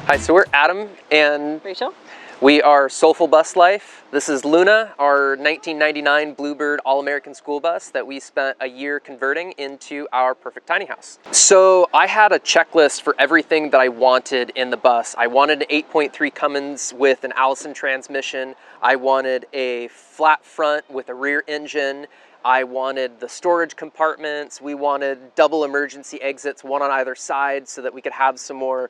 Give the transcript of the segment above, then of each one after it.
Hi, so we're Adam and Rachael. We are Soulful Bus Life. This is Luna, our 1999 Bluebird All-American school bus that we spent a year converting into our perfect tiny house. So I had a checklist for everything that I wanted in the bus. I wanted an 8.3 Cummins with an Allison transmission. I wanted a flat front with a rear engine. I wanted the storage compartments. We wanted double emergency exits, one on either side, so that we could have some more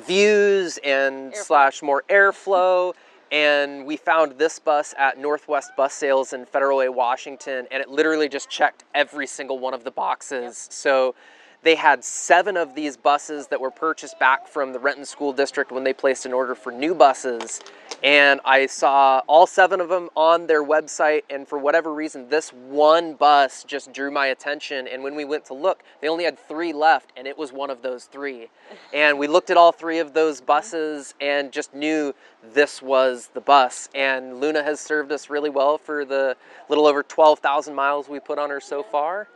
views and more airflow. And we found this bus at Northwest Bus Sales in Federal Way, Washington, and it literally just checked every single one of the boxes. Yep. So they had 7 of these buses that were purchased back from the Renton School District when they placed an order for new buses. And I saw all 7 of them on their website, and for whatever reason, this one bus just drew my attention. And when we went to look, they only had 3 left, and it was one of those 3. And we looked at all 3 of those buses and just knew this was the bus. And Luna has served us really well for the little over 12,000 miles we put on her so far.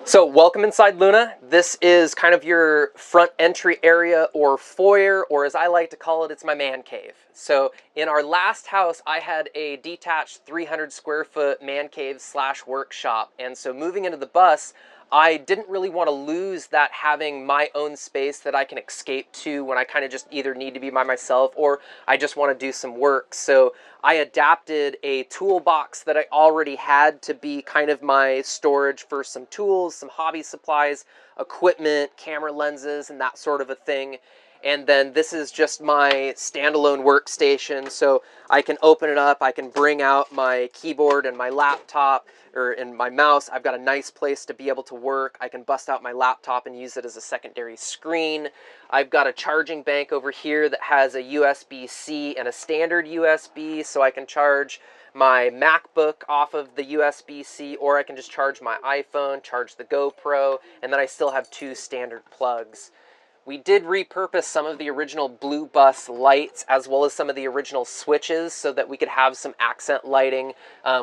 So welcome inside Luna. This is kind of your front entry area or foyer, or as I like to call it, it's my man cave. So in our last house, I had a detached 300 square foot man cave / workshop. And so moving into the bus, I didn't really want to lose that having my own space that I can escape to when I kind of just either need to be by myself or I just want to do some work. So I adapted a toolbox that I already had to be kind of my storage for some tools, some hobby supplies, equipment, camera lenses, and that sort of a thing. And then this is just my standalone workstation, so I can open it up, I can bring out my keyboard and my laptop, and my mouse. I've got a nice place to be able to work. I can bust out my laptop and use it as a secondary screen. I've got a charging bank over here that has a USB-C and a standard USB, so I can charge my MacBook off of the USB-C, or I can just charge my iPhone, charge the GoPro, and then I still have 2 standard plugs. We did repurpose some of the original Blue Bus lights as well as some of the original switches so that we could have some accent lighting.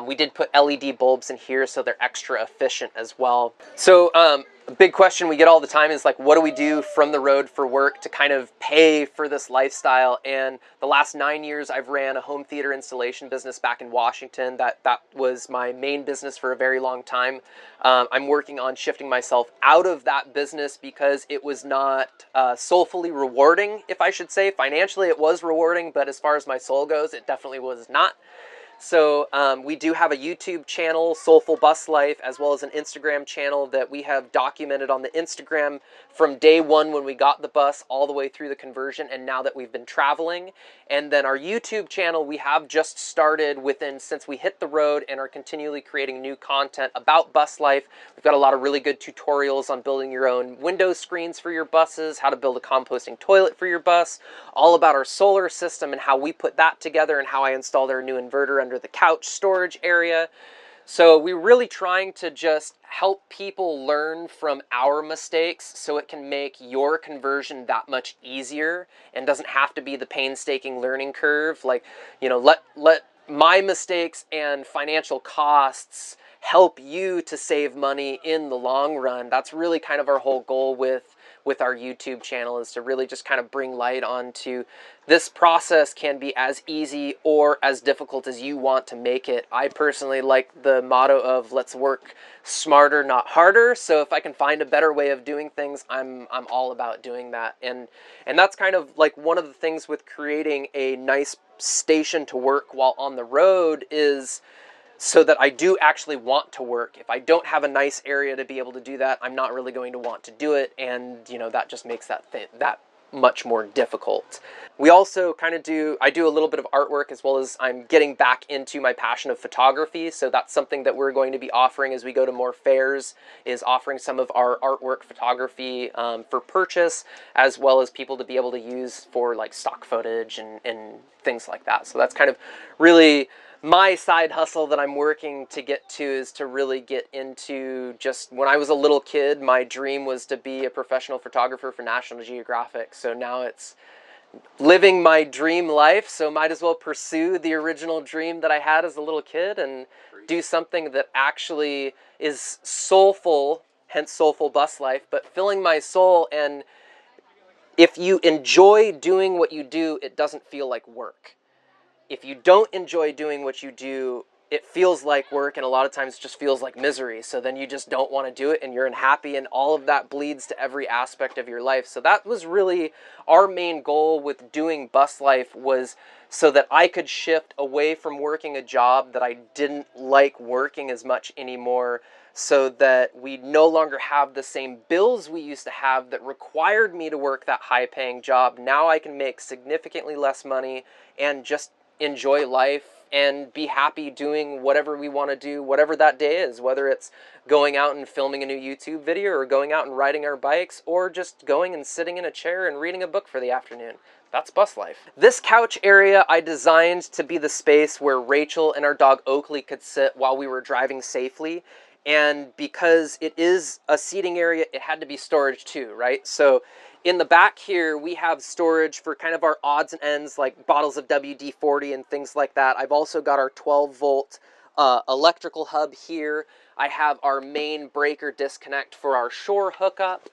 We did put LED bulbs in here so they're extra efficient as well. So a big question we get all the time is like, what do we do from the road for work to kind of pay for this lifestyle? And the last 9 years I've ran a home theater installation business back in Washington. That was my main business for a very long time. I'm working on shifting myself out of that business because it was not soulfully rewarding, if I should say. Financially it was rewarding, but as far as my soul goes, it definitely was not. So we do have a YouTube channel, Soulful Bus Life, as well as an Instagram channel that we have documented on the Instagram from day one when we got the bus all the way through the conversion and now that we've been traveling. And then our YouTube channel we have just started since we hit the road and are continually creating new content about bus life. We've got a lot of really good tutorials on building your own window screens for your buses, how to build a composting toilet for your bus, all about our solar system and how we put that together and how I installed our new inverter under the couch storage area. So we're really trying to just help people learn from our mistakes so it can make your conversion that much easier and doesn't have to be the painstaking learning curve. Like, you know, let my mistakes and financial costs help you to save money in the long run. That's really kind of our whole goal with our YouTube channel, is to really just kind of bring light onto this process can be as easy or as difficult as you want to make it. I personally like the motto of let's work smarter, not harder. So if I can find a better way of doing things, I'm all about doing that. And that's kind of like one of the things with creating a nice station to work while on the road is so that I do actually want to work. If I don't have a nice area to be able to do that, I'm not really going to want to do it, and you know, that just makes that much more difficult. We also kind of I do a little bit of artwork, as well as I'm getting back into my passion of photography. So that's something that we're going to be offering as we go to more fairs, is offering some of our artwork photography for purchase, as well as people to be able to use for like stock footage and things like that. So that's kind of really my side hustle that I'm working to get to, is to really get into, just when I was a little kid, my dream was to be a professional photographer for National Geographic. So now it's living my dream life, so might as well pursue the original dream that I had as a little kid and do something that actually is soulful, hence Soulful Bus Life, but filling my soul. And if you enjoy doing what you do, it doesn't feel like work. If you don't enjoy doing what you do, it feels like work, and a lot of times it just feels like misery. So then you just don't want to do it, and you're unhappy, and all of that bleeds to every aspect of your life. So that was really our main goal with doing Bus Life, was so that I could shift away from working a job that I didn't like working as much anymore, so that we no longer have the same bills we used to have that required me to work that high-paying job. Now I can make significantly less money and just enjoy life and be happy doing whatever we want to do, whatever that day is, whether it's going out and filming a new YouTube video, or going out and riding our bikes, or just going and sitting in a chair and reading a book for the afternoon. That's Bus Life. This couch area I designed to be the space where Rachael and our dog Oakley could sit while we were driving safely. And because it is a seating area, it had to be storage too, right? So in the back here, we have storage for kind of our odds and ends, like bottles of WD-40 and things like that. I've also got our 12-volt electrical hub here. I have our main breaker disconnect for our shore hookup.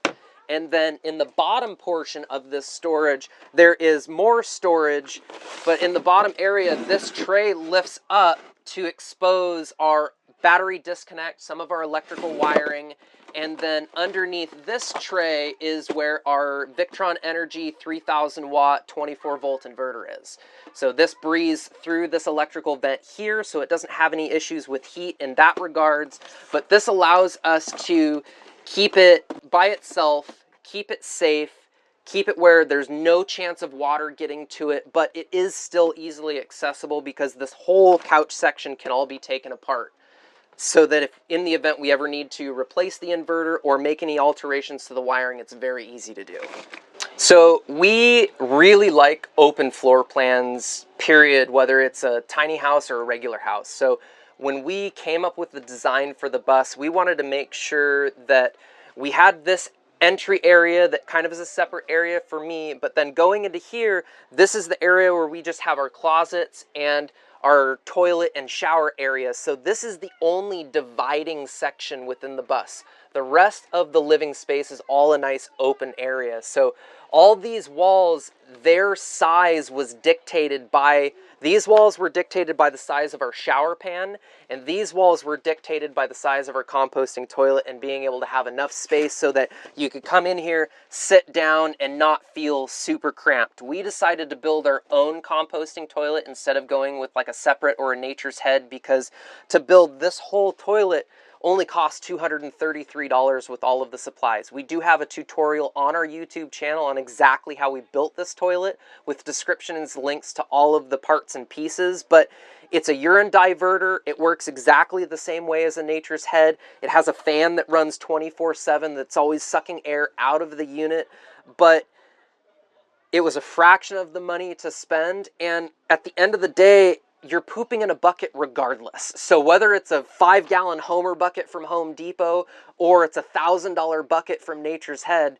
And then in the bottom portion of this storage, there is more storage, but in the bottom area, this tray lifts up to expose our battery disconnect, some of our electrical wiring, and then underneath this tray is where our Victron Energy 3000 watt 24 volt inverter is. So this breathes through this electrical vent here, so it doesn't have any issues with heat in that regards, but this allows us to keep it by itself, keep it safe, keep it where there's no chance of water getting to it, but it is still easily accessible because this whole couch section can all be taken apart. So that if in the event we ever need to replace the inverter or make any alterations to the wiring, it's very easy to do. So we really like open floor plans, period, whether it's a tiny house or a regular house. So when we came up with the design for the bus, we wanted to make sure that we had this entry area that kind of is a separate area for me, but then going into here, this is the area where we just have our closets and our toilet and shower area. So this is the only dividing section within the bus. The rest of the living space is all a nice open area. So all these walls, their size was dictated by, these walls were dictated by the size of our shower pan, and these walls were dictated by the size of our composting toilet, and being able to have enough space so that you could come in here, sit down, and not feel super cramped. We decided to build our own composting toilet instead of going with like a separate or a Nature's Head, because to build this whole toilet only costs $233 with all of the supplies. We do have a tutorial on our YouTube channel on exactly how we built this toilet, with descriptions, links to all of the parts and pieces, but it's a urine diverter. It works exactly the same way as a Nature's Head. It has a fan that runs 24/7 that's always sucking air out of the unit, but it was a fraction of the money to spend, and at the end of the day, you're pooping in a bucket regardless. So whether it's a 5-gallon Homer bucket from Home Depot or it's a $1,000 bucket from Nature's Head,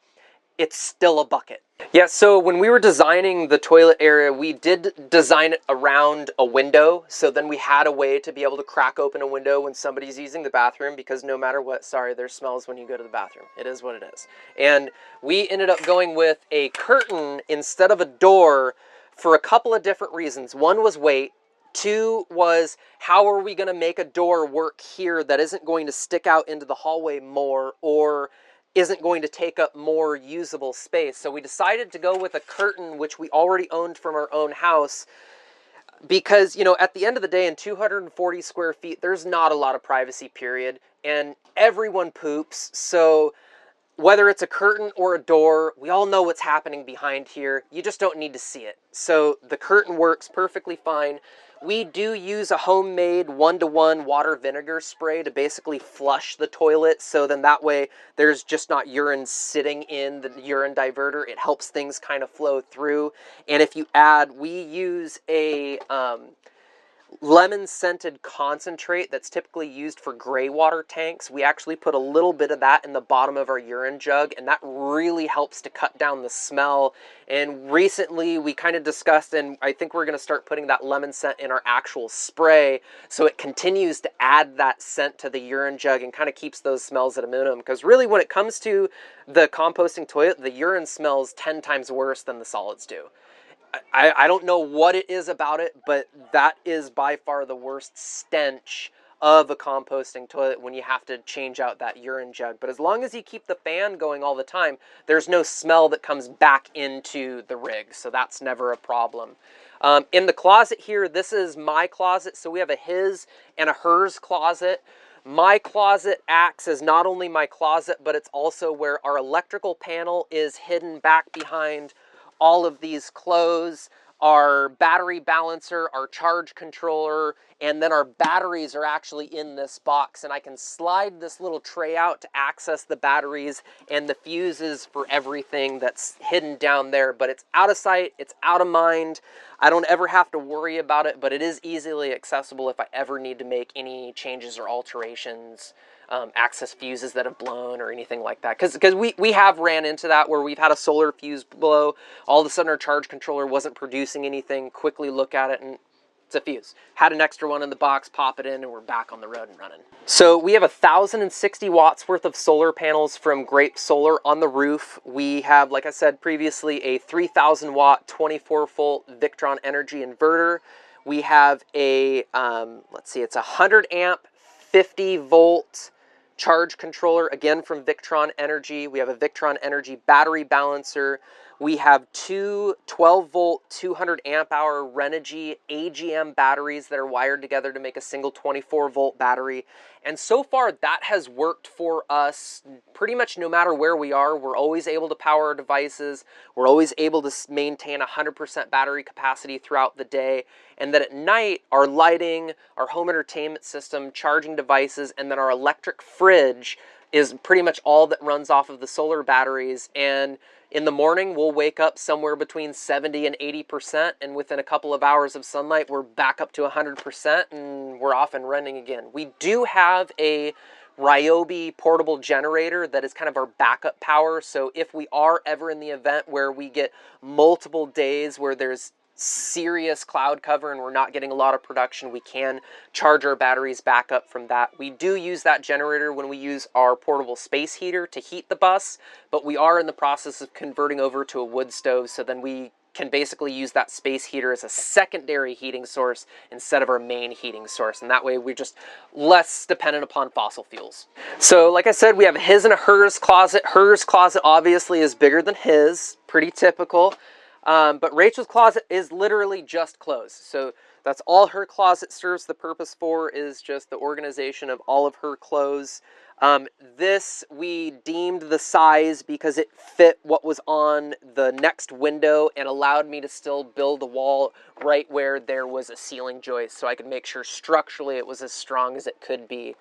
it's still a bucket. Yeah, so when we were designing the toilet area, we did design it around a window. So then we had a way to be able to crack open a window when somebody's using the bathroom, because no matter what, sorry, there's smells when you go to the bathroom. It is what it is. And we ended up going with a curtain instead of a door for a couple of different reasons. One was weight. Two was, how are we going to make a door work here that isn't going to stick out into the hallway more, or isn't going to take up more usable space? So we decided to go with a curtain, which we already owned from our own house, because, you know, at the end of the day, in 240 square feet, there's not a lot of privacy, period, and everyone poops. So whether it's a curtain or a door, we all know what's happening behind here. You just don't need to see it. So the curtain works perfectly fine. We do use a homemade 1-to-1 water vinegar spray to basically flush the toilet, so then that way there's just not urine sitting in the urine diverter. It helps things kind of flow through. And if you add, we use a lemon-scented concentrate that's typically used for gray water tanks. We actually put a little bit of that in the bottom of our urine jug, and that really helps to cut down the smell. And recently we kind of discussed, and I think we're going to start putting that lemon scent in our actual spray, so it continues to add that scent to the urine jug and kind of keeps those smells at a minimum. Because really, when it comes to the composting toilet, the urine smells 10 times worse than the solids do. I don't know what it is about it, but that is by far the worst stench of a composting toilet when you have to change out that urine jug. But as long as you keep the fan going all the time, there's no smell that comes back into the rig, so that's never a problem. In the closet here, this is my closet, so we have a his and a hers closet. My closet acts as not only my closet, but it's also where our electrical panel is hidden back behind all of these clothes, our battery balancer, our charge controller, and then our batteries are actually in this box. And I can slide this little tray out to access the batteries and the fuses for everything that's hidden down there. But it's out of sight, it's out of mind. I don't ever have to worry about it, but it is easily accessible if I ever need to make any changes or alterations. Access fuses that have blown or anything like that, because we have ran into that where we've had a solar fuse blow. All of a sudden our charge controller wasn't producing anything. Quickly look at it and it's a fuse. Had an extra one in the box, pop it in, and we're back on the road and running. So we have 1,060 watts worth of solar panels from Grape Solar on the roof. We have, like I said previously, a 3,000 watt 24 volt Victron Energy inverter. We have a let's see, it's a 100 amp 50 volt charge controller, again from Victron Energy. We have a Victron Energy battery balancer. We have two 12 volt 200 amp hour Reined AGM batteries that are wired together to make a single 24 volt battery. And so far that has worked for us pretty much no matter where we are. We're always able to power our devices. We're always able to maintain 100% battery capacity throughout the day. And then at night, our lighting, our home entertainment system, charging devices, and then our electric fridge is pretty much all that runs off of the solar batteries. And in the morning, we'll wake up somewhere between 70 and 80%, and within a couple of hours of sunlight, we're back up to 100%, and we're off and running again. We do have a Ryobi portable generator that is kind of our backup power, so if we are ever in the event where we get multiple days where there's serious cloud cover and we're not getting a lot of production, we can charge our batteries back up from that. We do use that generator when we use our portable space heater to heat the bus, but we are in the process of converting over to a wood stove, so then we can basically use that space heater as a secondary heating source instead of our main heating source, and that way we're just less dependent upon fossil fuels. So like I said, we have a his and a hers closet. Hers closet obviously is bigger than his, pretty typical. But Rachel's closet is literally just clothes. So that's all her closet serves the purpose for, is just the organization of all of her clothes. This we deemed the size because it fit what was on the next window and allowed me to still build the wall right where there was a ceiling joist, so I could make sure structurally it was as strong as it could be.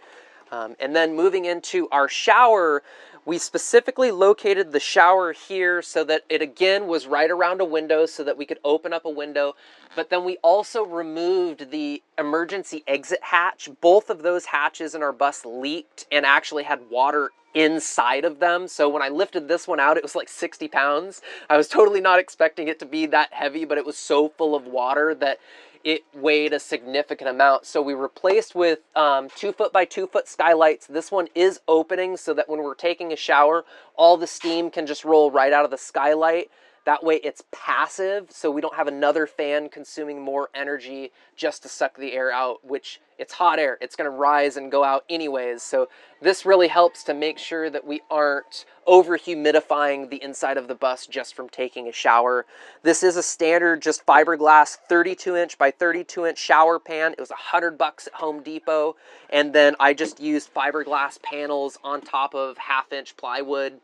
And then moving into our shower, we specifically located the shower here so that it again was right around a window so that we could open up a window. But then we also removed the emergency exit hatch. Both of those hatches in our bus leaked and actually had water inside of them. So when I lifted this one out, it was like 60 pounds. I was totally not expecting it to be that heavy, but it was so full of water that it weighed a significant amount. So we replaced with 2 foot by 2 foot skylights. This one is opening so that when we're taking a shower, all the steam can just roll right out of the skylight. That way it's passive, so we don't have another fan consuming more energy just to suck the air out, which it's hot air. It's going to rise and go out anyways. So this really helps to make sure that we aren't over humidifying the inside of the bus just from taking a shower. This is a standard just fiberglass 32-inch by 32-inch shower pan. It was $100 at Home Depot. And then I just used fiberglass panels on top of 1/2-inch plywood.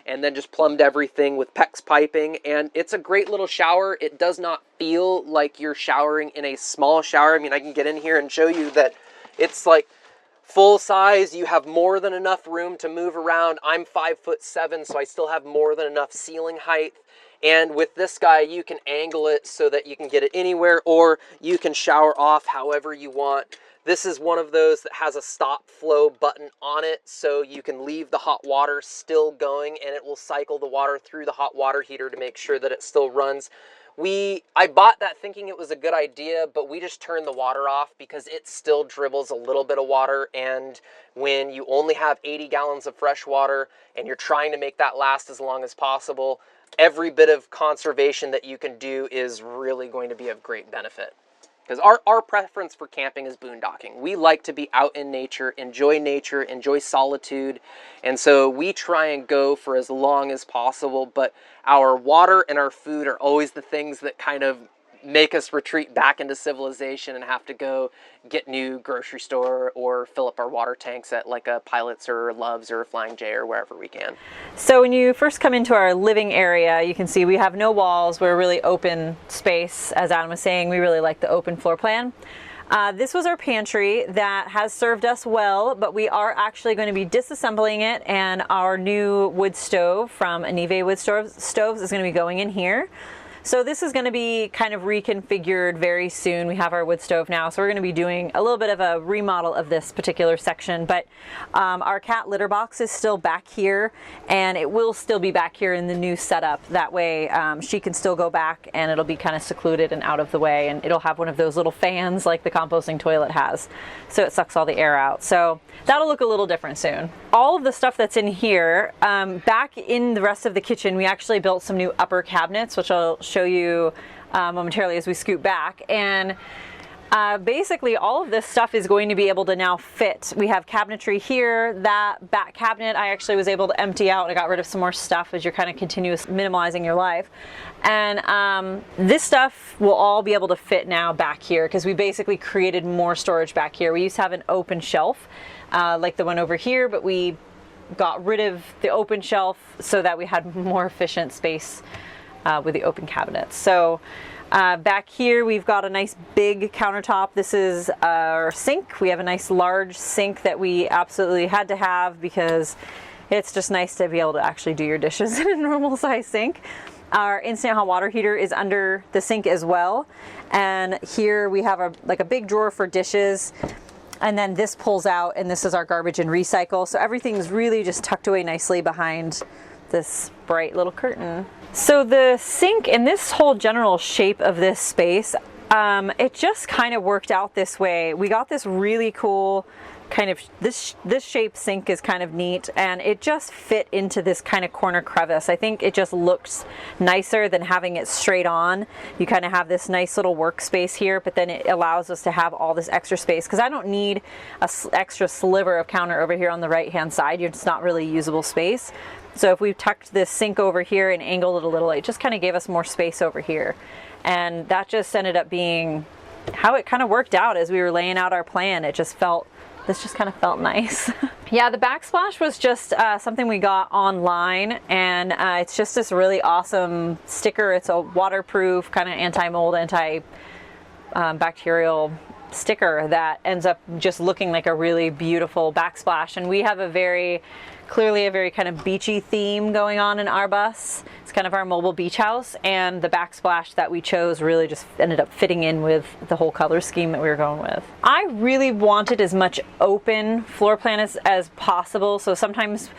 and then just plumbed everything with PEX piping, and it's a great little shower. It does not feel like you're showering in a small shower. I mean, I can get in here and show you that it's like full size. You have more than enough room to move around. I'm 5'7", so I still have more than enough ceiling height. And with this guy, you can angle it so that you can get it anywhere, or you can shower off however you want. This is one of those that has a stop flow button on it, so you can leave the hot water still going and it will cycle the water through the hot water heater to make sure that it still runs. I bought that thinking it was a good idea, but we just turned the water off because it still dribbles a little bit of water, and when you only have 80 gallons of fresh water and you're trying to make that last as long as possible, every bit of conservation that you can do is really going to be of great benefit. Because our preference for camping is boondocking. We like to be out in nature, enjoy solitude, and so we try and go for as long as possible, but our water and our food are always the things that kind of make us retreat back into civilization and have to go get new grocery store or fill up our water tanks at like a Pilot's or Love's or a Flying J or wherever we can. So when you first come into our living area, you can see we have no walls. We're a really open space. As Adam was saying, we really like the open floor plan. This was our pantry that has served us well, but we are actually going to be disassembling it, and our new wood stove from Mancave wood stoves is going to be going in here. So this is going to be kind of reconfigured very soon. We have our wood stove now, so we're going to be doing a little bit of a remodel of this particular section, but our cat litter box is still back here, and it will still be back here in the new setup. That way she can still go back and it'll be kind of secluded and out of the way, and it'll have one of those little fans like the composting toilet has, so it sucks all the air out. So that'll look a little different soon. All of the stuff that's in here, back in the rest of the kitchen, we actually built some new upper cabinets, which I'll show you momentarily as we scoot back. And basically all of this stuff is going to be able to now fit. We have cabinetry here. That back cabinet I actually was able to empty out, and I got rid of some more stuff as you're kind of continuous minimalizing your life. And this stuff will all be able to fit now back here because we basically created more storage back here. We used to have an open shelf like the one over here, but we got rid of the open shelf so that we had more efficient space with the open cabinets. So back here we've got a nice big countertop. This is our sink. We have a nice large sink that we absolutely had to have because it's just nice to be able to actually do your dishes in a normal size sink. Our instant hot water heater is under the sink as well, and here we have a big drawer for dishes, and then this pulls out, and this is our garbage and recycle. So everything's really just tucked away nicely behind this bright little curtain. So the sink and this whole general shape of this space, it just kind of worked out this way. We got this really cool kind of, this shape sink is kind of neat, and it just fit into this kind of corner crevice. I think it just looks nicer than having it straight on. You kind of have this nice little workspace here, but then it allows us to have all this extra space because I don't need a extra sliver of counter over here on the right hand side. It's not really usable space. So if we tucked this sink over here and angled it a little, it just kind of gave us more space over here. And that just ended up being how it kind of worked out as we were laying out our plan. This just kind of felt nice. Yeah, the Backsplash was just something we got online, and it's just this really awesome sticker. It's a waterproof, kind of anti-mold, anti-bacterial sticker that ends up just looking like a really beautiful backsplash. And we have clearly a very kind of beachy theme going on in our bus. It's kind of our mobile beach house, and the backsplash that we chose really just ended up fitting in with the whole color scheme that we were going with. I really wanted as much open floor plan as possible. So sometimes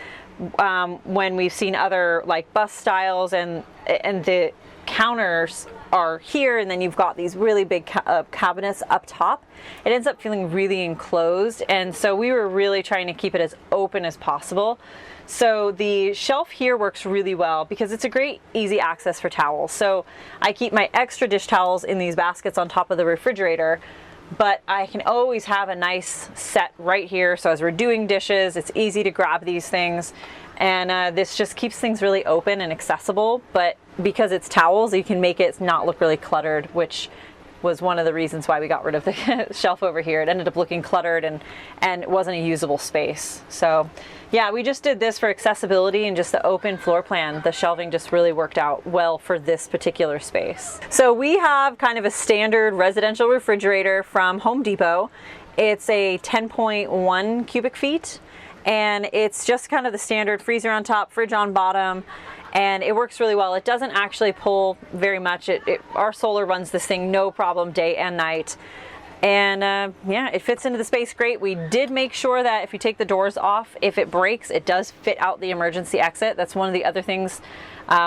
when we've seen other like bus styles and the counters are here, and then you've got these really big cabinets up top, it ends up feeling really enclosed, and so we were really trying to keep it as open as possible. So the shelf here works really well because it's a great easy access for towels. So I keep my extra dish towels in these baskets on top of the refrigerator, but I can always have a nice set right here. So as we're doing dishes, it's easy to grab these things, and this just keeps things really open and accessible. But because it's towels, you can make it not look really cluttered, which was one of the reasons why we got rid of the shelf over here. It ended up looking cluttered and it wasn't a usable space. So yeah, we just did this for accessibility and just the open floor plan. The shelving just really worked out well for this particular space. So we have kind of a standard residential refrigerator from Home Depot. It's a 10.1 cubic feet, and it's just kind of the standard freezer on top, fridge on bottom, and it works really well. It doesn't actually pull very much. Our solar runs this thing no problem day and night. And yeah, it fits into the space great. We did make sure that if you take the doors off, if it breaks, it does fit out the emergency exit. That's one of the other things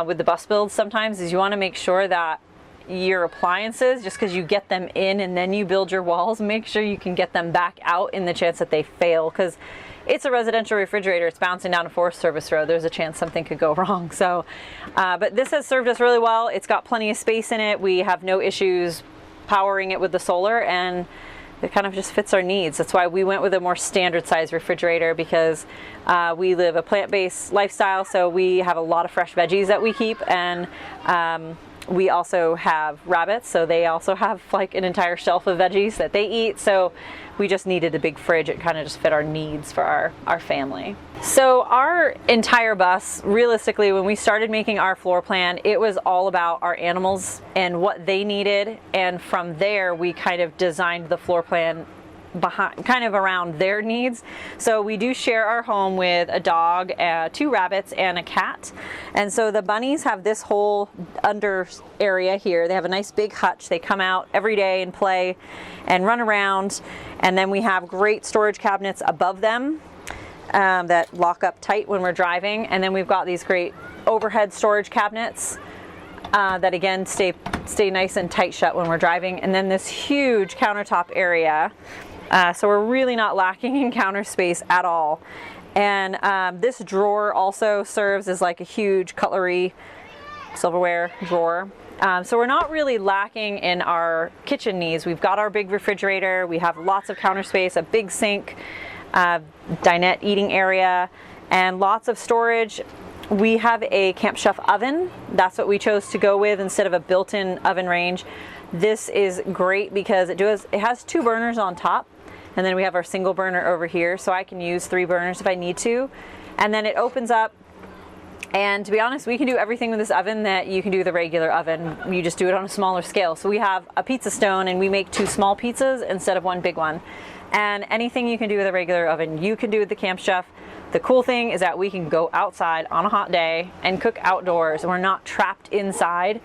with the bus builds sometimes, is you want to make sure that your appliances, just because you get them in and then you build your walls, make sure you can get them back out in the chance that they fail, because it's a residential refrigerator. It's bouncing down a Forest Service road. There's a chance something could go wrong. So, but this has served us really well. It's got plenty of space in it. We have no issues powering it with the solar, and it kind of just fits our needs. That's why we went with a more standard size refrigerator, because we live a plant-based lifestyle, so we have a lot of fresh veggies that we keep, and we also have rabbits, so they also have like an entire shelf of veggies that they eat. So we just needed a big fridge. It kind of just fit our needs for our family. So our entire bus, realistically, when we started making our floor plan, it was all about our animals and what they needed. And from there, we kind of designed the floor plan kind of around their needs. So we do share our home with a dog, 2 rabbits, and a cat. And so the bunnies have this whole under area here. They have a nice big hutch. They come out every day and play and run around. And then we have great storage cabinets above them that lock up tight when we're driving. And then we've got these great overhead storage cabinets that again stay nice and tight shut when we're driving. And then this huge countertop area. So we're really not lacking in counter space at all. And this drawer also serves as like a huge cutlery, silverware drawer. So we're not really lacking in our kitchen needs. We've got our big refrigerator, we have lots of counter space, a big sink, dinette eating area, and lots of storage. We have a camp chef oven. That's what we chose to go with instead of a built-in oven range. This is great because it has 2 burners on top, and then we have our single burner over here, so I can use 3 burners if I need to. And then it opens up, and to be honest, we can do everything with this oven that you can do with a regular oven. You just do it on a smaller scale. So we have a pizza stone, and we make 2 small pizzas instead of 1 big one. And anything you can do with a regular oven, you can do with the Camp Chef. The cool thing is that we can go outside on a hot day and cook outdoors. We're not trapped inside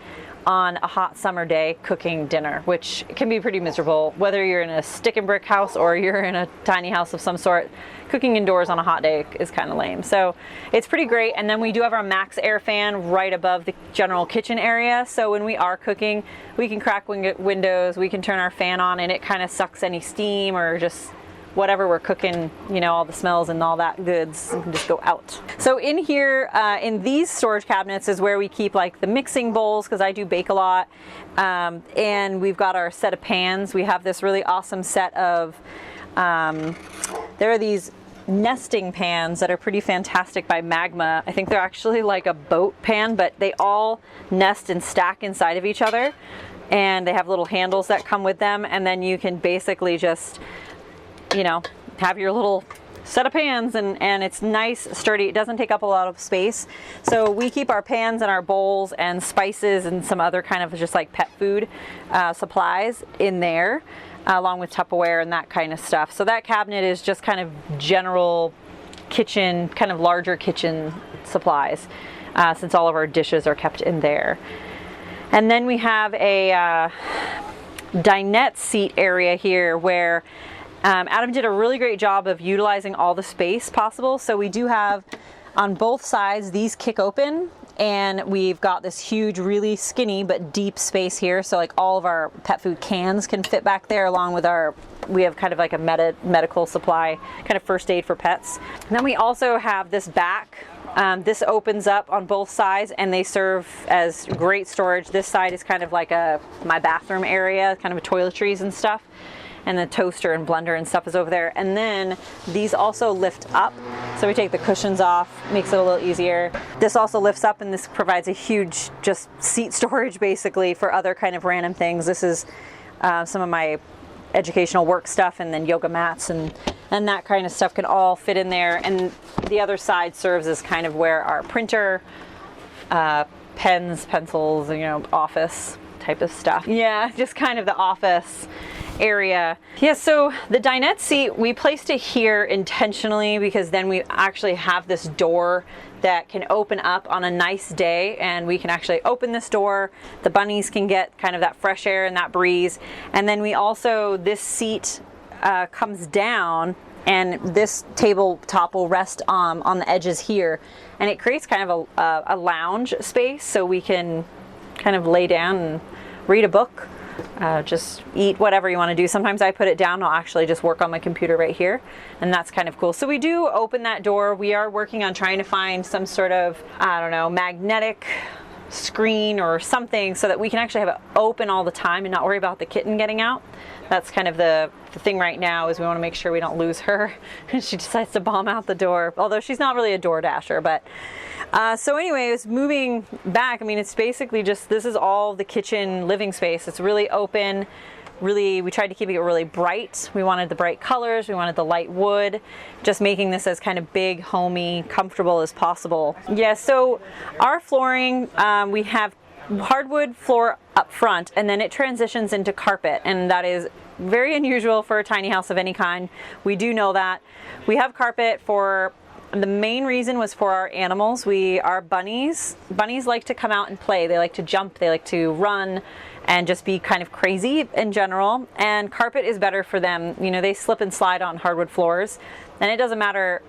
on a hot summer day cooking dinner, which can be pretty miserable. Whether you're in a stick and brick house or you're in a tiny house of some sort, cooking indoors on a hot day is kind of lame. So it's pretty great. And then we do have our max air fan right above the general kitchen area. So when we are cooking, we can crack windows, we can turn our fan on, and it kind of sucks any steam or just whatever we're cooking, you know, all the smells and all that goods can just go out. So in here, in these storage cabinets is where we keep like the mixing bowls, because I do bake a lot. And we've got our set of pans. We have this really awesome set of, there are these nesting pans that are pretty fantastic by Magma. I think they're actually like a boat pan, but they all nest and stack inside of each other. And they have little handles that come with them. And then you can basically just, you know, have your little set of pans, and it's nice, sturdy. It doesn't take up a lot of space. So we keep our pans and our bowls and spices and some other kind of just like pet food supplies in there, along with Tupperware and that kind of stuff. So that cabinet is just kind of general kitchen, kind of larger kitchen supplies, since all of our dishes are kept in there. And then we have a dinette seat area here where Adam did a really great job of utilizing all the space possible. So we do have on both sides, these kick open, and we've got this huge, really skinny but deep space here. So like all of our pet food cans can fit back there, along with we have kind of like a medical supply, kind of first aid for pets. And then we also have this back. This opens up on both sides, and they serve as great storage. This side is kind of like my bathroom area, kind of toiletries and stuff. And the toaster and blender and stuff is over there. And then these also lift up. So we take the cushions off, makes it a little easier. This also lifts up, and this provides a huge just seat storage basically for other kind of random things. This is some of my educational work stuff, and then yoga mats and that kind of stuff can all fit in there. And the other side serves as kind of where our printer, pens, pencils, office type of stuff. Yeah, just kind of the office area. Yeah, so the dinette seat, we placed it here intentionally because then we actually have this door that can open up on a nice day, and we can actually open this door. The bunnies can get kind of that fresh air and that breeze. And then we also, this seat comes down, and this tabletop will rest on the edges here, and it creates kind of a lounge space, so we can kind of lay down and read a book, just eat, whatever you want to do. Sometimes I put it down, I'll actually just work on my computer right here, and that's kind of cool. So we do open that door. We are working on trying to find some sort of, I don't know, magnetic screen or something so that we can actually have it open all the time and not worry about the kitten getting out. That's kind of the thing right now, is we want to make sure we don't lose her and she decides to bomb out the door, although she's not really a door dasher. But so anyways, moving back, I mean, it's basically just, this is all the kitchen living space. It's really open. Really, we tried to keep it really bright. We wanted the bright colors, we wanted the light wood, just making this as kind of big, homey, comfortable as possible. Yeah, so our flooring, we have hardwood floor up front, and then it transitions into carpet, and that is very unusual for a tiny house of any kind. We do know that. We have carpet for, the main reason was for our animals. Our bunnies like to come out and play. They like to jump, they like to run, and just be kind of crazy in general. And carpet is better for them. They slip and slide on hardwood floors, and it doesn't matter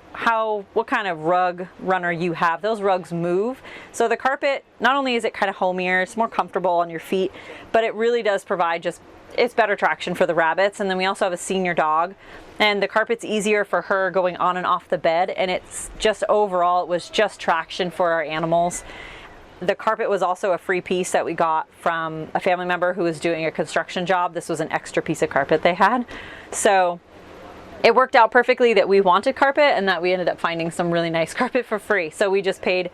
what kind of rug runner you have, those rugs move. So the carpet, not only is it kind of homier, it's more comfortable on your feet, but it really does provide it's better traction for the rabbits. And then we also have a senior dog, and the carpet's easier for her going on and off the bed, and it's just overall, it was just traction for our animals. The carpet was also a free piece that we got from a family member who was doing a construction job. This was an extra piece of carpet they had. So it worked out perfectly that we wanted carpet and that we ended up finding some really nice carpet for free. So we just paid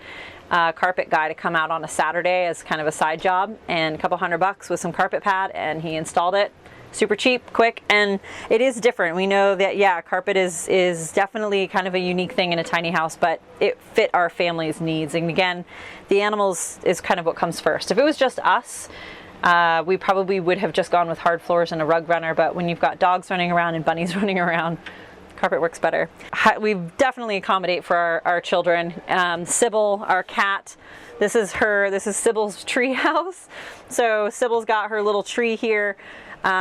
a carpet guy to come out on a Saturday as kind of a side job, and a couple $100 with some carpet pad, and he installed it. Super cheap, quick, and it is different. We know that, yeah, carpet is definitely kind of a unique thing in a tiny house, but it fit our family's needs. And again, the animals is kind of what comes first. If it was just us, we probably would have just gone with hard floors and a rug runner, but when you've got dogs running around and bunnies running around, carpet works better. We definitely accommodate for our children. Sybil, our cat, this is Sybil's tree house. So Sybil's got her little tree here.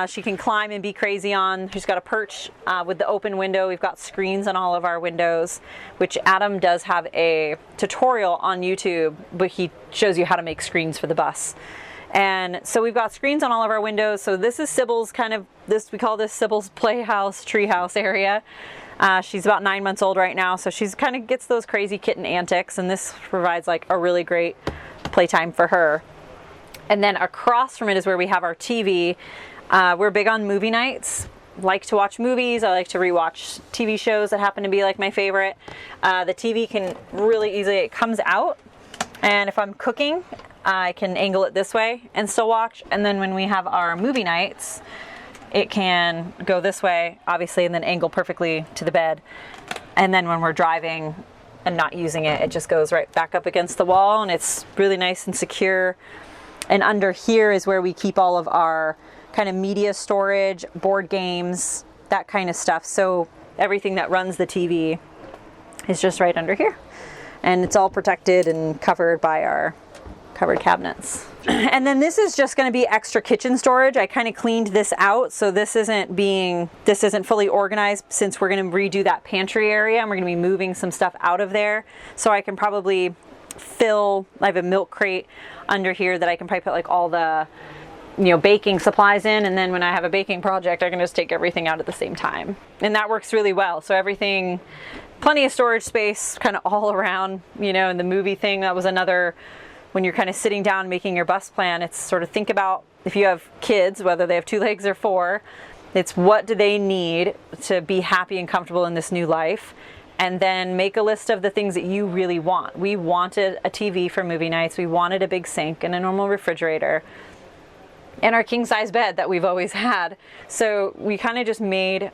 She can climb and be crazy on. She's got a perch with the open window. We've got screens on all of our windows, which Adam does have a tutorial on YouTube, but he shows you how to make screens for the bus. And so we've got screens on all of our windows. So this is Sybil's we call this Sybil's playhouse, treehouse area. She's about 9 months old right now, so she's kind of gets those crazy kitten antics, and this provides like a really great playtime for her. And then across from it is where we have our TV. We're big on movie nights. Like to watch movies. I like to rewatch TV shows that happen to be like my favorite. The TV can really easily, it comes out, and if I'm cooking, I can angle it this way and still watch. And then when we have our movie nights, it can go this way, obviously, and then angle perfectly to the bed. And then when we're driving and not using it, it just goes right back up against the wall, and it's really nice and secure. And under here is where we keep all of our kind of media storage, board games, that kind of stuff. So everything that runs the TV is just right under here. And it's all protected and covered by our covered cabinets. And then this is just going to be extra kitchen storage. I kind of cleaned this out, so this isn't fully organized, since we're going to redo that pantry area and we're going to be moving some stuff out of there. So I can probably I have a milk crate under here that I can probably put like all the baking supplies in, and then when I have a baking project, I can just take everything out at the same time. And that works really well. So everything, plenty of storage space kind of all around, and the movie thing, that was another, when you're kind of sitting down making your bus plan, it's sort of think about, if you have kids, whether they have 2 legs or 4, it's what do they need to be happy and comfortable in this new life, and then make a list of the things that you really want. We wanted a TV for movie nights, we wanted a big sink and a normal refrigerator. and our king size bed that we've always had. So we kind of just made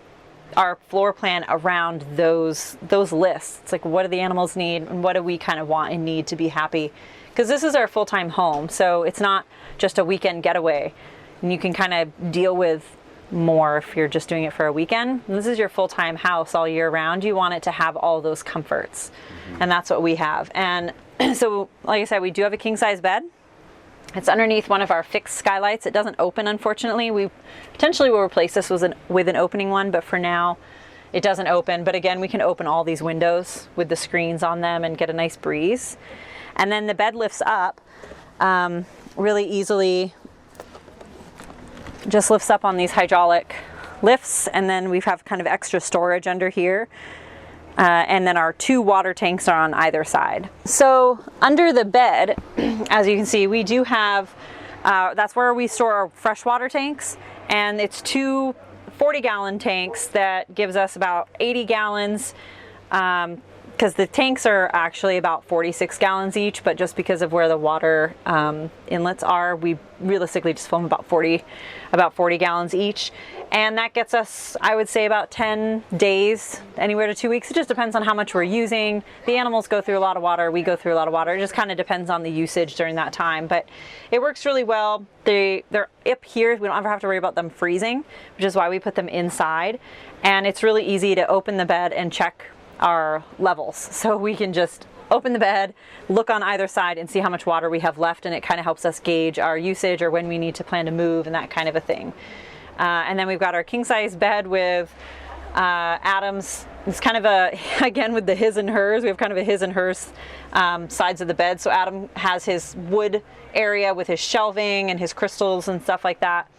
our floor plan around those lists. It's like, what do the animals need and what do we kind of want and need to be happy? Because this is our full-time home, so it's not just a weekend getaway. And you can kind of deal with more if you're just doing it for a weekend. And this is your full-time house all year round. You want it to have all those comforts. And that's what we have. And so, like I said, we do have a king-size bed. It's underneath one of our fixed skylights. It doesn't open, unfortunately. We potentially will replace this with an opening one, but for now it doesn't open. But again, we can open all these windows with the screens on them and get a nice breeze. And then the bed lifts up really easily. Just lifts up on these hydraulic lifts, and then we have kind of extra storage under here. And then our 2 water tanks are on either side. So under the bed, as you can see, we do have, that's where we store our freshwater tanks, and it's 2 40-gallon tanks that gives us about 80 gallons, because the tanks are actually about 46 gallons each, but just because of where the water inlets are, we realistically just fill them about 40 gallons each. And that gets us, I would say, about 10 days, anywhere to 2 weeks. It just depends on how much we're using. The animals go through a lot of water. We go through a lot of water. It just kind of depends on the usage during that time. But it works really well. They're up here. We don't ever have to worry about them freezing, which is why we put them inside. And it's really easy to open the bed and check our levels. So we can just open the bed, look on either side, and see how much water we have left. And it kind of helps us gauge our usage or when we need to plan to move and that kind of a thing. And then we've got our king size bed with Adam's. It's kind of a, again, with the his and hers, we have kind of a his and hers sides of the bed. So Adam has his wood area with his shelving and his crystals and stuff like that.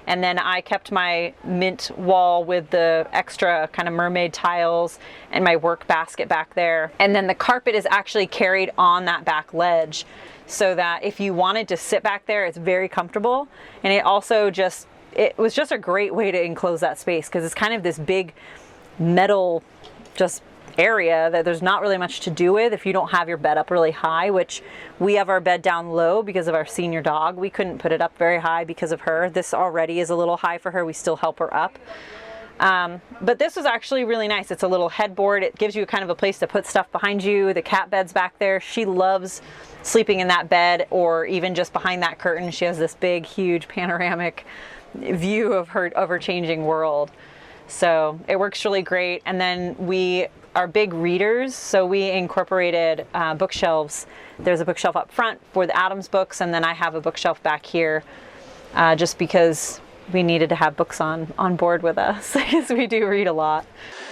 And then I kept my mint wall with the extra kind of mermaid tiles and my work basket back there. And then the carpet is actually carried on that back ledge so that if you wanted to sit back there, it's very comfortable. And it also just, it was just a great way to enclose that space because it's kind of this big metal just area that there's not really much to do with if you don't have your bed up really high, which we have our bed down low because of our senior dog. We couldn't put it up very high because of her. This already is a little high for her. We still help her up. But this was actually really nice. It's a little headboard. It gives you kind of a place to put stuff behind you. The cat bed's back there. She loves sleeping in that bed or even just behind that curtain. She has this big, huge panoramic view of her changing world. So it works really great. And then we are big readers, so we incorporated bookshelves. There's a bookshelf up front for the Adams books, and then I have a bookshelf back here just because we needed to have books on board with us because we do read a lot.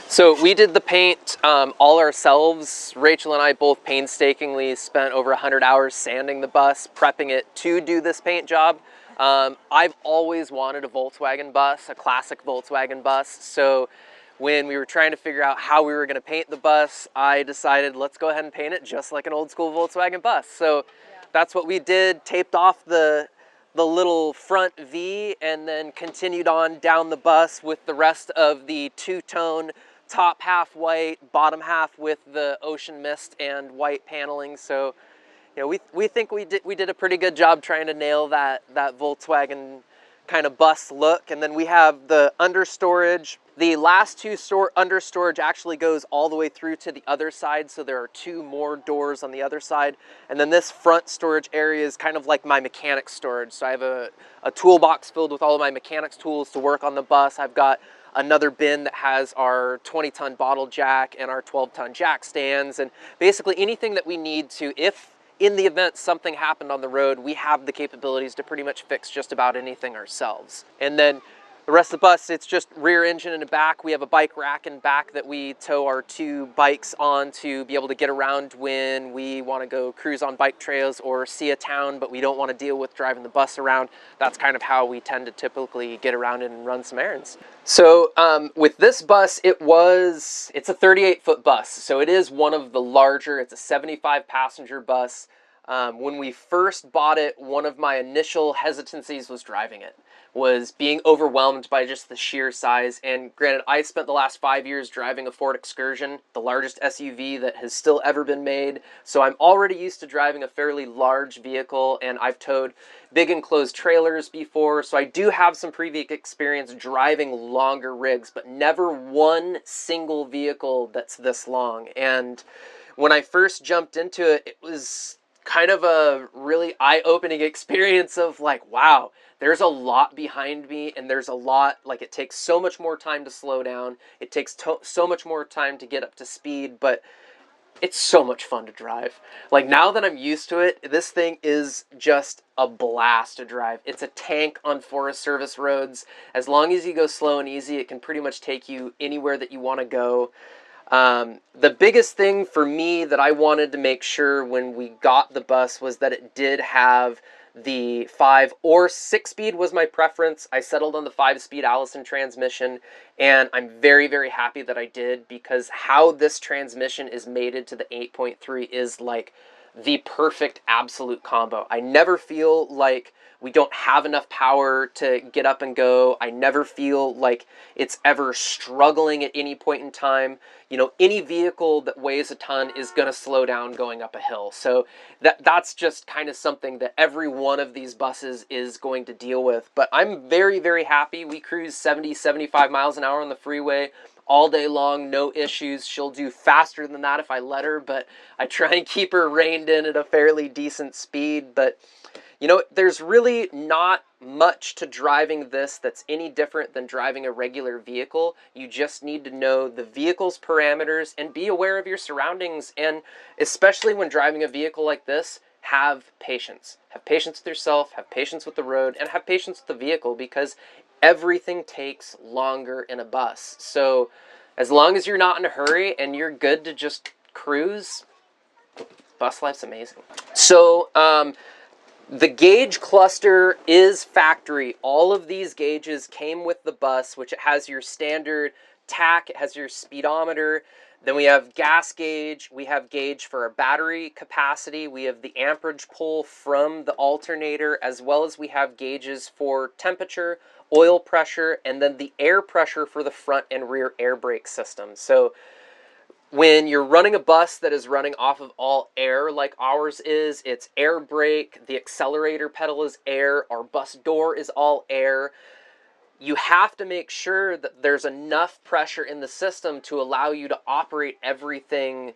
So we did the paint all ourselves. Rachel and I both painstakingly spent over 100 hours sanding the bus, prepping it to do this paint job. I've always wanted a Volkswagen bus, a classic Volkswagen bus. So when we were trying to figure out how we were going to paint the bus, I decided let's go ahead and paint it just like an old school Volkswagen bus. So that's what we did, taped off the little front V and then continued on down the bus with the rest of the two-tone top half white, bottom half with the ocean mist and white paneling. So you know, we think we did a pretty good job trying to nail that Volkswagen kind of bus look. And then we have the understorage. The last two understorage actually goes all the way through to the other side, so there are 2 more doors on the other side. And then this front storage area is kind of like my mechanics storage. So I have a toolbox filled with all of my mechanics tools to work on the bus. I've got another bin that has our 20-ton bottle jack and our 12-ton jack stands, and basically anything that we need to, if in the event something happened on the road, we have the capabilities to pretty much fix just about anything ourselves. And then the rest of the bus, it's just rear engine in the back. We have a bike rack in back that we tow our 2 bikes on to be able to get around when we want to go cruise on bike trails or see a town, but we don't want to deal with driving the bus around. That's kind of how we tend to typically get around and run some errands. So with this bus, it's a 38-foot bus. So it is one of the larger, it's a 75 passenger bus. When we first bought it, one of my initial hesitancies was driving it, was being overwhelmed by just the sheer size. And granted, I spent the last 5 years driving a Ford Excursion, the largest SUV that has still ever been made. So I'm already used to driving a fairly large vehicle, and I've towed big enclosed trailers before. So I do have some previous experience driving longer rigs, but never one single vehicle that's this long. And when I first jumped into it, it was kind of a really eye-opening experience of like, wow, there's a lot behind me, and there's a lot, like, it takes so much more time to slow down, it takes so much more time to get up to speed, but it's so much fun to drive. Like, now that I'm used to it, this thing is just a blast to drive. It's a tank on Forest Service roads. As long as you go slow and easy, it can pretty much take you anywhere that you want to go. The biggest thing for me that I wanted to make sure when we got the bus was that it did have the 5 or 6-speed was my preference. I settled on the 5-speed Allison transmission, and I'm very, very happy that I did, because how this transmission is mated to the 8.3 is like the perfect absolute combo. I never feel like we don't have enough power to get up and go. I never feel like it's ever struggling at any point in time. You know, any vehicle that weighs a ton is going to slow down going up a hill. So that's just kind of something that every one of these buses is going to deal with. But I'm very, very happy. We cruise 70, 75 miles an hour on the freeway all day long, no issues. She'll do faster than that if I let her, but I try and keep her reined in at a fairly decent speed. But you know, there's really not much to driving this that's any different than driving a regular vehicle. You just need to know the vehicle's parameters and be aware of your surroundings. And especially when driving a vehicle like this, have patience. Have patience with yourself, have patience with the road, and have patience with the vehicle, because everything takes longer in a bus. So as long as you're not in a hurry and you're good to just cruise, bus life's amazing. So, the gauge cluster is factory. All of these gauges came with the bus, which it has your standard tach, it has your speedometer. Then we have gas gauge, we have gauge for our battery capacity, we have the amperage pull from the alternator, as well as we have gauges for temperature, oil pressure, and then the air pressure for the front and rear air brake system. So when you're running a bus that is running off of all air like ours is, it's air brake, the accelerator pedal is air, our bus door is all air. You have to make sure that there's enough pressure in the system to allow you to operate everything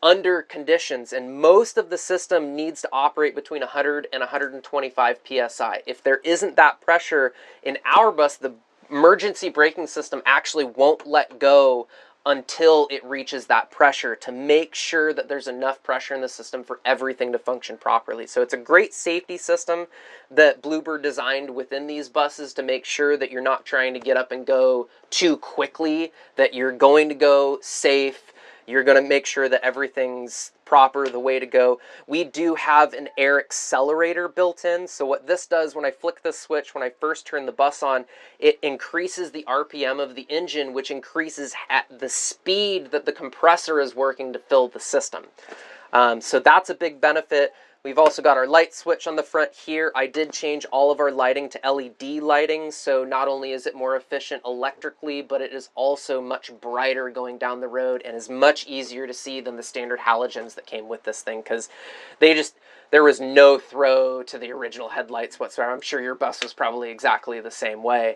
under conditions, and most of the system needs to operate between 100 and 125 psi. If there isn't that pressure in our bus, the emergency braking system actually won't let go until it reaches that pressure, to make sure that there's enough pressure in the system for everything to function properly. So it's a great safety system that Bluebird designed within these buses to make sure that you're not trying to get up and go too quickly, that you're going to go safe. You're going to make sure that everything's proper, the way to go. We do have an air accelerator built in. So what this does, when I flick this switch, when I first turn the bus on, it increases the RPM of the engine, which increases at the speed that the compressor is working to fill the system. So that's a big benefit. We've also got our light switch on the front here. I did change all of our lighting to LED lighting, so not only is it more efficient electrically, but it is also much brighter going down the road and is much easier to see than the standard halogens that came with this thing, because there was no throw to the original headlights whatsoever. I'm sure your bus was probably exactly the same way.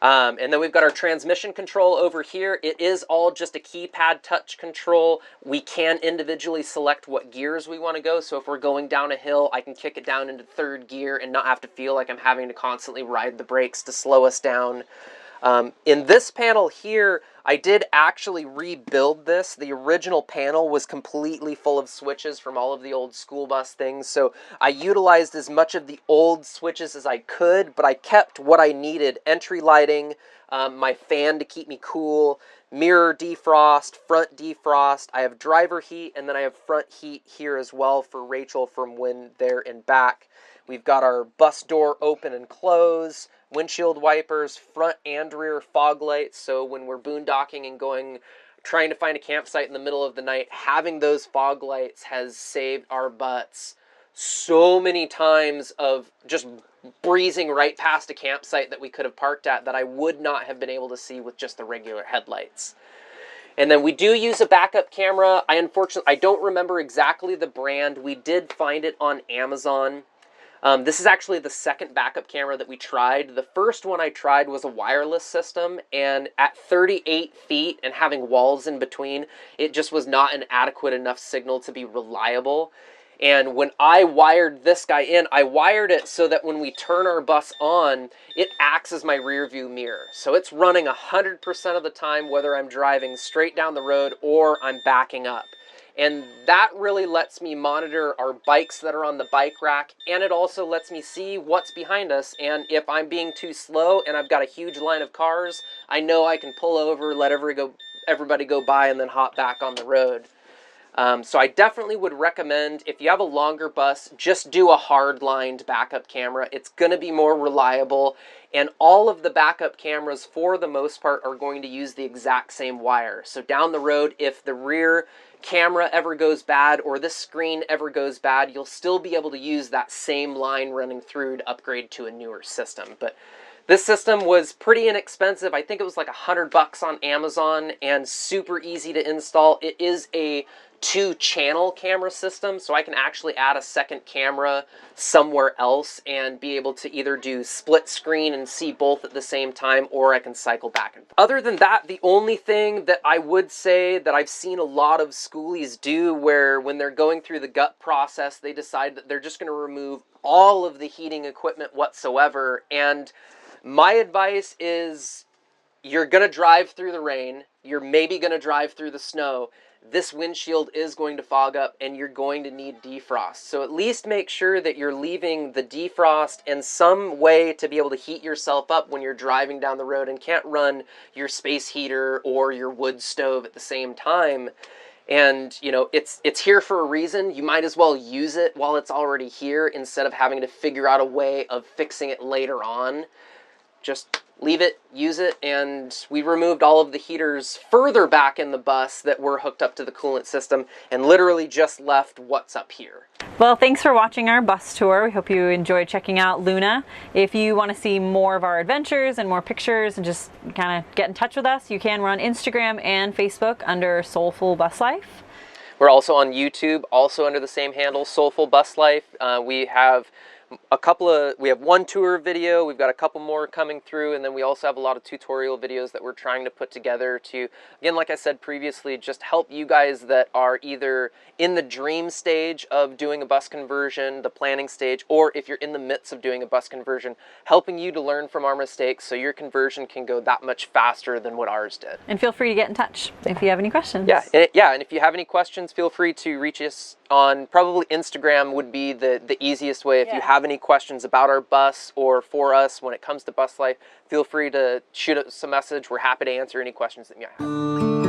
And then we've got our transmission control over here. It is all just a keypad touch control. We can individually select what gears we want to go. So if we're going down a hill, I can kick it down into 3rd gear and not have to feel like I'm having to constantly ride the brakes to slow us down. In this panel here, I did actually rebuild this. The original panel was completely full of switches from all of the old school bus things, so I utilized as much of the old switches as I could, but I kept what I needed: entry lighting, my fan to keep me cool, mirror defrost, front defrost. I have driver heat, and then I have front heat here as well for Rachael from when they're in back. We've got our bus door open and close, windshield wipers, front and rear fog lights, so when we're boondocking and trying to find a campsite in the middle of the night, having those fog lights has saved our butts so many times of just breezing right past a campsite that we could have parked at that I would not have been able to see with just the regular headlights. And then we do use a backup camera. I don't remember exactly the brand. We did find it on Amazon. This is actually the second backup camera that we tried. The first one I tried was a wireless system, and at 38 feet and having walls in between, it just was not an adequate enough signal to be reliable. And when I wired this guy in, I wired it so that when we turn our bus on, it acts as my rear view mirror. So it's running 100% of the time, whether I'm driving straight down the road or I'm backing up. And that really lets me monitor our bikes that are on the bike rack, and it also lets me see what's behind us. And if I'm being too slow and I've got a huge line of cars, I know I can pull over, let everybody go by, and then hop back on the road. So I definitely would recommend, if you have a longer bus, just do a hard-lined backup camera. It's going to be more reliable, and all of the backup cameras, for the most part, are going to use the exact same wire. So down the road, if the rear camera ever goes bad or this screen ever goes bad, you'll still be able to use that same line running through to upgrade to a newer system. But this system was pretty inexpensive. I think it was like $100 on Amazon and super easy to install. It is a 2-channel camera system, so I can actually add a second camera somewhere else and be able to either do split screen and see both at the same time, or I can cycle back and forth. Other than that, the only thing that I would say that I've seen a lot of schoolies do, where when they're going through the gut process, they decide that they're just going to remove all of the heating equipment whatsoever. And my advice is, you're going to drive through the rain, you're maybe going to drive through the snow. This windshield is going to fog up and you're going to need defrost. So at least make sure that you're leaving the defrost and some way to be able to heat yourself up when you're driving down the road and can't run your space heater or your wood stove at the same time. And, you know, it's here for a reason. You might as well use it while it's already here instead of having to figure out a way of fixing it later on. Just leave it, use it, and we removed all of the heaters further back in the bus that were hooked up to the coolant system and literally just left what's up here. Well, thanks for watching our bus tour. We hope you enjoyed checking out Luna. If you want to see more of our adventures and more pictures and just kind of get in touch with us, you can run Instagram and Facebook under Soulful Bus Life. We're also on YouTube, also under the same handle, Soulful Bus Life. We have one tour video, we've got a couple more coming through, and then we also have a lot of tutorial videos that we're trying to put together to, again, like I said previously, just help you guys that are either in the dream stage of doing a bus conversion, the planning stage, or if you're in the midst of doing a bus conversion, helping you to learn from our mistakes so your conversion can go that much faster than what ours did. And feel free to get in touch if you have any questions. Yeah, and if you have any questions, feel free to reach us on probably Instagram would be the easiest way. If you have any questions about our bus or for us when it comes to bus life, feel free to shoot us a message. We're happy to answer any questions that you might have.